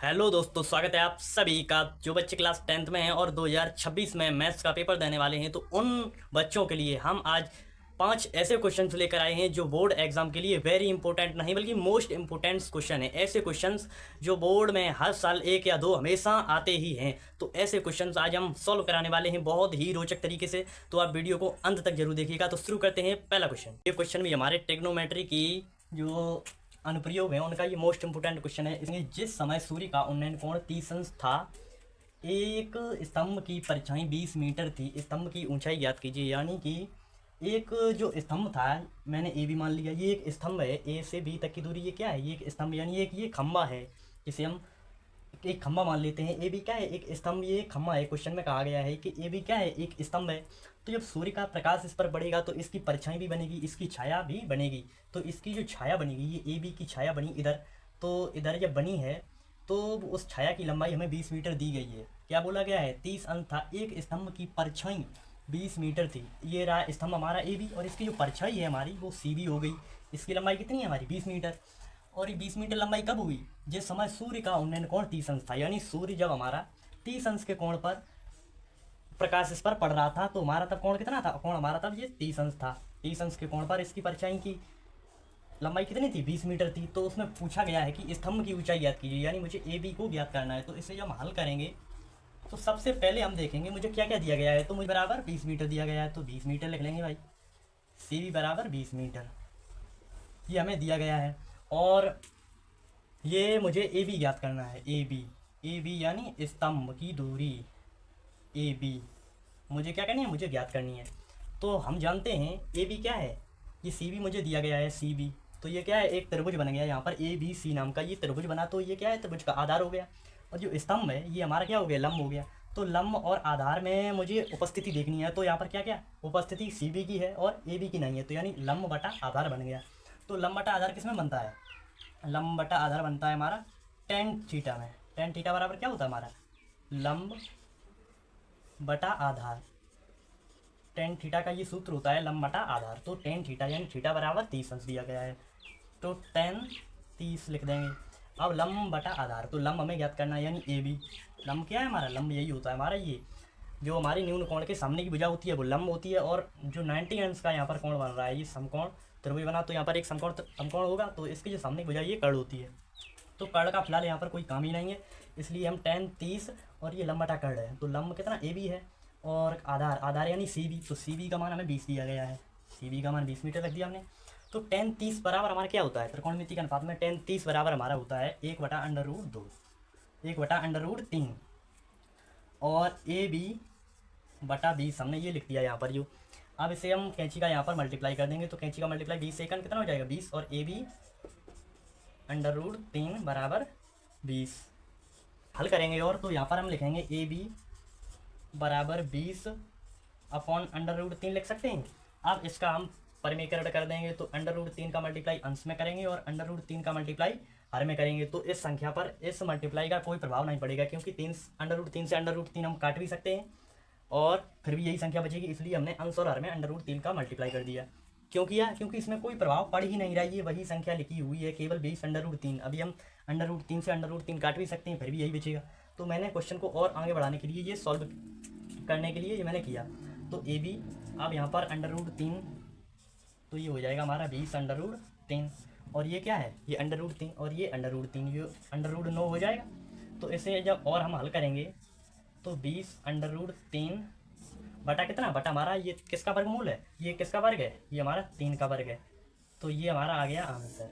Hello दोस्तों, स्वागत है आप सभी का जो बच्चे क्लास 10th में हैं और 2026 में मैथ्स का पेपर देने वाले हैं। तो उन बच्चों के लिए हम आज 5 ऐसे क्वेश्चंस लेकर आए हैं जो बोर्ड एग्जाम के लिए वेरी इंपॉर्टेंट नहीं बल्कि मोस्ट इंपॉर्टेंट क्वेश्चन है। ऐसे क्वेश्चंस जो बोर्ड में हर साल 1 या 2 हमेशा आते ही हैं। तो ऐसे क्वेश्चंस आज हम सॉल्व कराने वाले हैं बहुत ही रोचक तरीके से। तो आप वीडियो को अंत तक जरूर देखिएगा। तो शुरू करते हैं पहला क्वेश्चन। ये क्वेश्चन भी हमारे ट्रिग्नोमेट्री की जो अनुप्रयोग है उनका ये मोस्ट इंपोर्टेंट क्वेश्चन है। इसमें जिस समय सूर्य का उन्नयन कोण 30 अंश था, एक स्तंभ की परछाई 20 मीटर थी, स्तंभ की ऊंचाई ज्ञात कीजिए। यानी कि एक जो स्तंभ था, मैंने ए भी मान लिया, ये एक स्तंभ है, ए से बी तक की दूरी ये क्या है, ये एक स्तंभ यानी एक ये खंबा है, जिसे हम एक खंबा मान लेते हैं। ए बी क्या है, एक स्तंभ, ये खंबा है। क्वेश्चन में कहा गया है कि ए बी क्या है, एक स्तंभ है। तो जब सूर्य का प्रकाश इस पर पड़ेगा तो इसकी परछाई भी बनेगी, इसकी छाया भी बनेगी। तो इसकी जो छाया बनेगी, ये ए बी की छाया बनी इधर, तो इधर जब बनी है तो उस छाया की लंबाई हमें 20 मीटर दी गई है। क्या बोला गया है, 30 अंश था, एक स्तंभ की परछाई 20 मीटर थी। ये रहा स्तंभ हमारा ए बी, और इसकी जो परछाई है हमारी वो सी बी हो गई। इसकी लंबाई कितनी है हमारी, 20 मीटर। और ये 20 मीटर लंबाई कब हुई, जिस समय सूर्य का उन्नयन कोण 30 अंश था। यानी सूर्य जब हमारा 30 अंश के कोण पर प्रकाश इस पर पड़ रहा था तो हमारा तब कोण कितना था, कोण हमारा तब ये 30 अंश था। 30 अंश के कोण पर इसकी परछाई की लंबाई कितनी थी, 20 मीटर थी। तो उसमें पूछा गया है कि स्तंभ की ऊंचाई ज्ञात कीजिए, यानी मुझे ए बी को ज्ञात करना है। तो इसे जब हम हल करेंगे तो सबसे पहले हम देखेंगे मुझे क्या क्या दिया गया है। तो मुझे बराबर 20 मीटर दिया गया है, तो 20 मीटर लिख लेंगे भाई। सी बी बराबर 20 मीटर ये हमें दिया गया है। और ये मुझे ए बी ज्ञात करना है। ए बी यानी स्तंभ की दूरी ए बी मुझे क्या करनी है, मुझे ज्ञात करनी है। तो हम जानते हैं ए बी क्या है, ये सी बी मुझे दिया गया है, सी बी। तो ये क्या है, एक त्रिभुज बन गया यहाँ पर ए बी सी नाम का, ये त्रिभुज बना। तो ये क्या है, त्रिभुज का आधार हो गया। और जो स्तंभ है ये हमारा क्या हो गया, लंब हो गया। तो लंब और आधार में मुझे उपस्थिति देखनी है। तो यहाँ पर क्या क्या उपस्थिति सी बी की है और ए बी की नहीं है, तो यानी लंब बटा आधार बन गया। तो लंब बटा आधार किस में बनता है, लंब बटा आधार बनता है हमारा टेन थीटा में। टेन थीटा बराबर क्या होता है हमारा, लंब बटा आधार। टेन थीटा का ये सूत्र होता है लंब बटा आधार। तो टेन थीटा यानी थीटा बराबर 30 अंश दिया गया है, तो टेन 30 लिख देंगे। अब लंब बटा आधार, तो लंब हमें ज्ञात करना है यानी ए बी। लंब क्या है हमारा, लंब यही होता है हमारा, ये जो हमारी न्यून कोण के सामने की भुजा होती है वो लंब होती है। और जो 90 अंश का यहाँ पर कोण बन रहा है, ये समकोण त्रिभुज बना, तो यहाँ पर एक समकोण होगा, तो इसकी जो सामने की भुजा ये कर्ण होती है। तो कर्ण का फिलहाल यहाँ पर कोई काम ही नहीं है, इसलिए हम टेन 30 और ये लंब बटा कर्ण है। तो लंब कितना ए बी है और आधार, आधार यानी सी बी। तो सी बी का मान हमें 20 दिया गया है, सी बी का मान 20 मीटर रख दिया हमने। तो टेन 30 बराबर हमारा क्या होता है, त्रिकोणमिति के अनुपात में टेन 30 बराबर हमारा होता है 1/√2, 1/√3। और ए बी बटा 20 हमने ये लिख दिया यहाँ पर जो। अब इसे हम कैंची का यहाँ पर मल्टीप्लाई कर देंगे, तो कैंची का मल्टीप्लाई 20 से कितना हो जाएगा, 20। और ए बी √3 बराबर 20 हल करेंगे। और तो यहाँ पर हम लिखेंगे ए बी बराबर 20 अपॉन √3 लिख सकते हैं। अब इसका हम परिमेयकरण कर देंगे, तो √3 का मल्टीप्लाई अंश में करेंगे और √3 का मल्टीप्लाई हर में करेंगे। तो इस संख्या पर इस मल्टीप्लाई का कोई प्रभाव नहीं पड़ेगा, क्योंकि √3 से √3 हम काट भी सकते हैं और फिर भी यही संख्या बचेगी। इसलिए हमने अंश और हर में √3 का मल्टीप्लाई कर दिया। क्यों किया, क्योंकि इसमें कोई प्रभाव पड़ ही नहीं रहा है, ये वही संख्या लिखी हुई है, केवल 20/√3। अभी हम √3 से √3 काट भी सकते हैं, फिर भी यही बचेगा। तो मैंने क्वेश्चन को और आगे बढ़ाने के लिए, ये सॉल्व करने के लिए ये मैंने किया। तो ए बी अब यहाँ पर √3, तो ये हो जाएगा हमारा 20/3। और ये क्या है, ये √3 और ये √3, ये √9 हो जाएगा। तो इसे जब और हम हल करेंगे तो 20/3 बटा कितना, बटा हमारा ये किसका वर्गमूल है, ये किसका वर्ग है, ये हमारा 3 का वर्ग है। तो ये हमारा आ गया आंसर,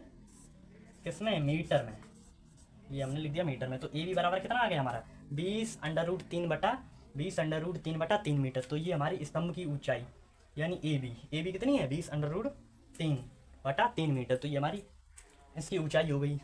किसमें, मीटर में। ये हमने लिख दिया मीटर में। तो ए बी बराबर कितना आ गया हमारा, 20/3 बटा 3 मीटर। तो ये हमारी स्तंभ की ऊंचाई यानी ए बी कितनी है, 20/3 बटा 3 मीटर। तो ये हमारी इसकी ऊंचाई हो गई।